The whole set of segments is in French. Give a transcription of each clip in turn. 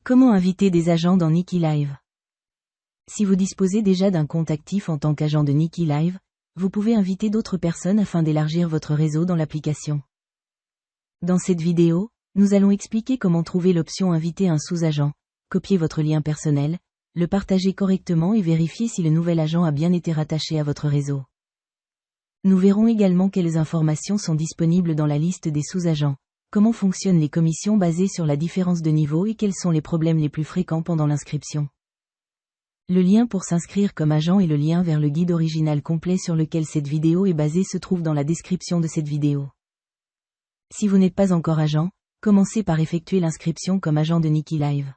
Comment inviter des agents dans Nikki Live? Si vous disposez déjà d'un compte actif en tant qu'agent de Nikki Live, vous pouvez inviter d'autres personnes afin d'élargir votre réseau dans l'application. Dans cette vidéo, nous allons expliquer comment trouver l'option Inviter un sous-agent, copier votre lien personnel, le partager correctement et vérifier si le nouvel agent a bien été rattaché à votre réseau. Nous verrons également quelles informations sont disponibles dans la liste des sous-agents, comment fonctionnent les commissions basées sur la différence de niveau et quels sont les problèmes les plus fréquents pendant l'inscription. Le lien pour s'inscrire comme agent et le lien vers le guide original complet sur lequel cette vidéo est basée se trouvent dans la description de cette vidéo. Si vous n'êtes pas encore agent, commencez par effectuer l'inscription comme agent de Nikki Live.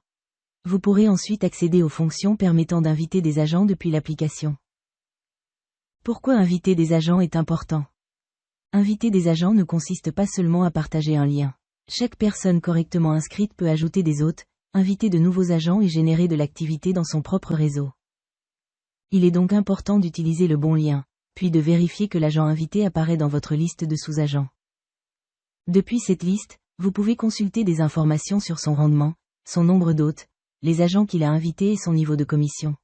Vous pourrez ensuite accéder aux fonctions permettant d'inviter des agents depuis l'application. Pourquoi inviter des agents est important? Inviter des agents ne consiste pas seulement à partager un lien. Chaque personne correctement inscrite peut ajouter des hôtes, inviter de nouveaux agents et générer de l'activité dans son propre réseau. Il est donc important d'utiliser le bon lien, puis de vérifier que l'agent invité apparaît dans votre liste de sous-agents. Depuis cette liste, vous pouvez consulter des informations sur son rendement, son nombre d'hôtes, les agents qu'il a invités et son niveau de commission.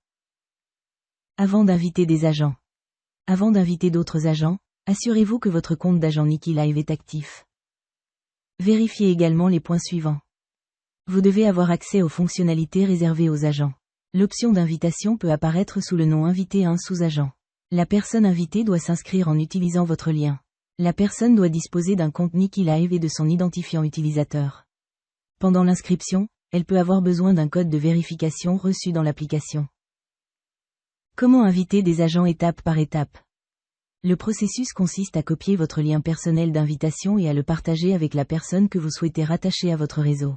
Avant d'inviter des agents. Avant d'inviter d'autres agents, assurez-vous que votre compte d'agent Nikki Live est actif. Vérifiez également les points suivants. Vous devez avoir accès aux fonctionnalités réservées aux agents. L'option d'invitation peut apparaître sous le nom Inviter un sous-agent. La personne invitée doit s'inscrire en utilisant votre lien. La personne doit disposer d'un compte Nikki Live et de son identifiant utilisateur. Pendant l'inscription, elle peut avoir besoin d'un code de vérification reçu dans l'application. Comment inviter des agents étape par étape? Le processus consiste à copier votre lien personnel d'invitation et à le partager avec la personne que vous souhaitez rattacher à votre réseau.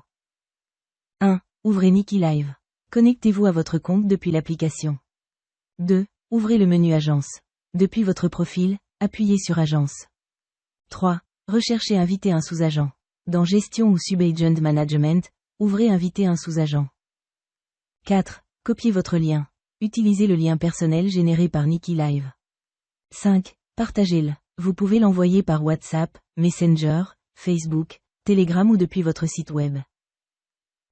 1. Ouvrez Nikki Live. Connectez-vous à votre compte depuis l'application. 2. Ouvrez le menu Agence. Depuis votre profil, appuyez sur Agence. 3. Recherchez Inviter un sous-agent. Dans Gestion ou Sub-Agent Management, ouvrez Inviter un sous-agent. 4. Copiez votre lien. Utilisez le lien personnel généré par Nikki Live. 5. Partagez-le. Vous pouvez l'envoyer par WhatsApp, Messenger, Facebook, Telegram ou depuis votre site web.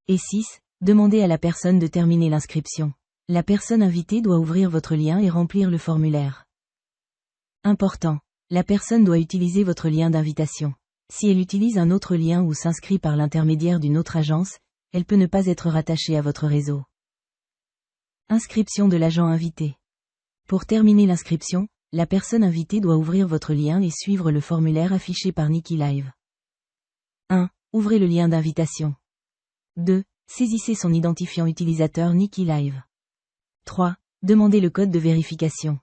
Et 6. Demandez à la personne de terminer l'inscription. La personne invitée doit ouvrir votre lien et remplir le formulaire. Important. La personne doit utiliser votre lien d'invitation. Si elle utilise un autre lien ou s'inscrit par l'intermédiaire d'une autre agence, elle peut ne pas être rattachée à votre réseau. Inscription de l'agent invité. Pour terminer l'inscription, la personne invitée doit ouvrir votre lien et suivre le formulaire affiché par Nikki Live. 1. Ouvrez le lien d'invitation. 2. Saisissez son identifiant utilisateur Nikki Live. 3. Demandez le code de vérification.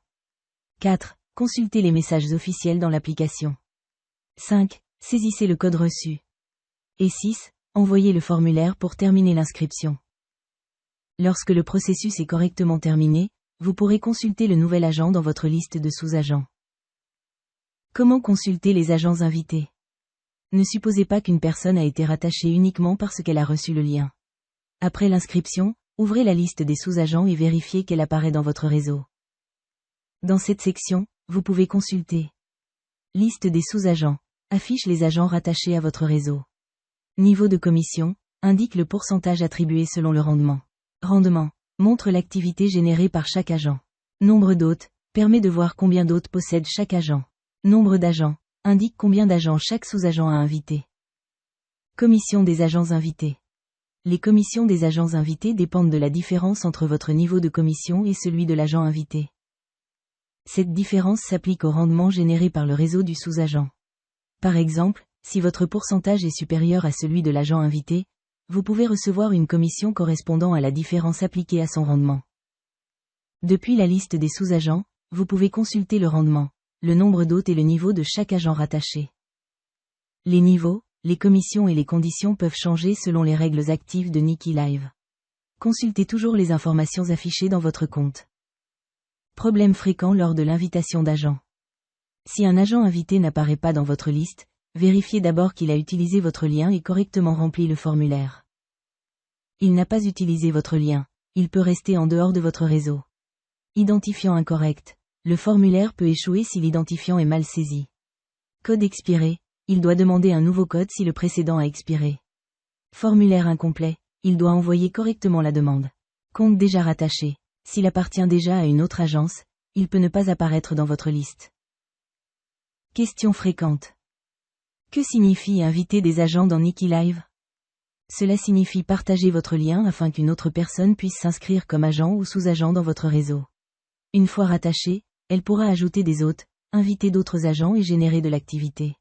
4. Consultez les messages officiels dans l'application. 5. Saisissez le code reçu. Et 6. Envoyez le formulaire pour terminer l'inscription. Lorsque le processus est correctement terminé, vous pourrez consulter le nouvel agent dans votre liste de sous-agents. Comment consulter les agents invités? Ne supposez pas qu'une personne a été rattachée uniquement parce qu'elle a reçu le lien. Après l'inscription, ouvrez la liste des sous-agents et vérifiez qu'elle apparaît dans votre réseau. Dans cette section, vous pouvez consulter Liste des sous-agents. Affiche les agents rattachés à votre réseau. Niveau de commission. Indique le pourcentage attribué selon le rendement. Rendement. Montre l'activité générée par chaque agent. Nombre d'hôtes. Permet de voir combien d'hôtes possède chaque agent. Nombre d'agents. Indique combien d'agents chaque sous-agent a invité. Commission des agents invités. Les commissions des agents invités dépendent de la différence entre votre niveau de commission et celui de l'agent invité. Cette différence s'applique au rendement généré par le réseau du sous-agent. Par exemple, si votre pourcentage est supérieur à celui de l'agent invité, vous pouvez recevoir une commission correspondant à la différence appliquée à son rendement. Depuis la liste des sous-agents, vous pouvez consulter le rendement, le nombre d'hôtes et le niveau de chaque agent rattaché. Les niveaux, les commissions et les conditions peuvent changer selon les règles actives de Nikki Live. Consultez toujours les informations affichées dans votre compte. Problème fréquent lors de l'invitation d'agents. Si un agent invité n'apparaît pas dans votre liste, vérifiez d'abord qu'il a utilisé votre lien et correctement rempli le formulaire. Il n'a pas utilisé votre lien, il peut rester en dehors de votre réseau. Identifiant incorrect. Le formulaire peut échouer si l'identifiant est mal saisi. Code expiré. Il doit demander un nouveau code si le précédent a expiré. Formulaire incomplet. il doit envoyer correctement la demande. Compte déjà rattaché. S'il appartient déjà à une autre agence, il peut ne pas apparaître dans votre liste. Questions fréquentes. Que signifie inviter des agents dans Nikki Live? Cela signifie partager votre lien afin qu'une autre personne puisse s'inscrire comme agent ou sous-agent dans votre réseau. Une fois rattachée, elle pourra ajouter des hôtes, inviter d'autres agents et générer de l'activité.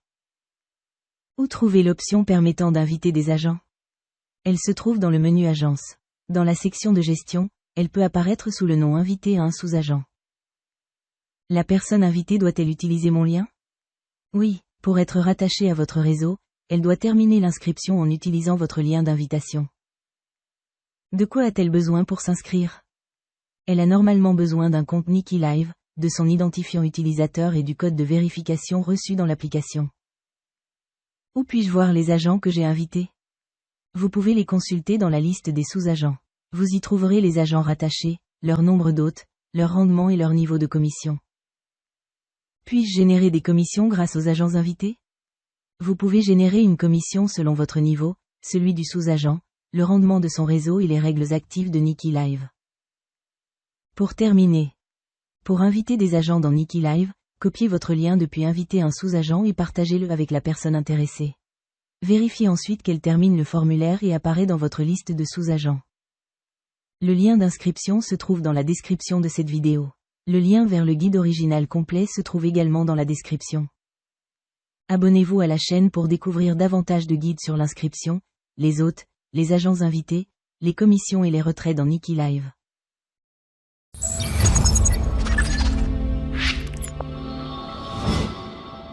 Où trouver l'option permettant d'inviter des agents? Elle se trouve dans le menu Agence. Dans la section de gestion, elle peut apparaître sous le nom Invité à un sous-agent. La personne invitée doit-elle utiliser mon lien? Oui, pour être rattachée à votre réseau, elle doit terminer l'inscription en utilisant votre lien d'invitation. De quoi a-t-elle besoin pour s'inscrire? Elle a normalement besoin d'un compte Nikki Live, de son identifiant utilisateur et du code de vérification reçu dans l'application. Où puis-je voir les agents que j'ai invités? Vous pouvez les consulter dans la liste des sous-agents. Vous y trouverez les agents rattachés, leur nombre d'hôtes, leur rendement et leur niveau de commission. Puis-je générer des commissions grâce aux agents invités? Vous pouvez générer une commission selon votre niveau, celui du sous-agent, le rendement de son réseau et les règles actives de Nikki Live. Pour terminer. Pour inviter des agents dans Nikki Live, copiez votre lien depuis inviter un sous-agent et partagez-le avec la personne intéressée. Vérifiez ensuite qu'elle termine le formulaire et apparaît dans votre liste de sous-agents. Le lien d'inscription se trouve dans la description de cette vidéo. Le lien vers le guide original complet se trouve également dans la description. Abonnez-vous à la chaîne pour découvrir davantage de guides sur l'inscription, les hôtes, les agents invités, les commissions et les retraits dans Nikki Live.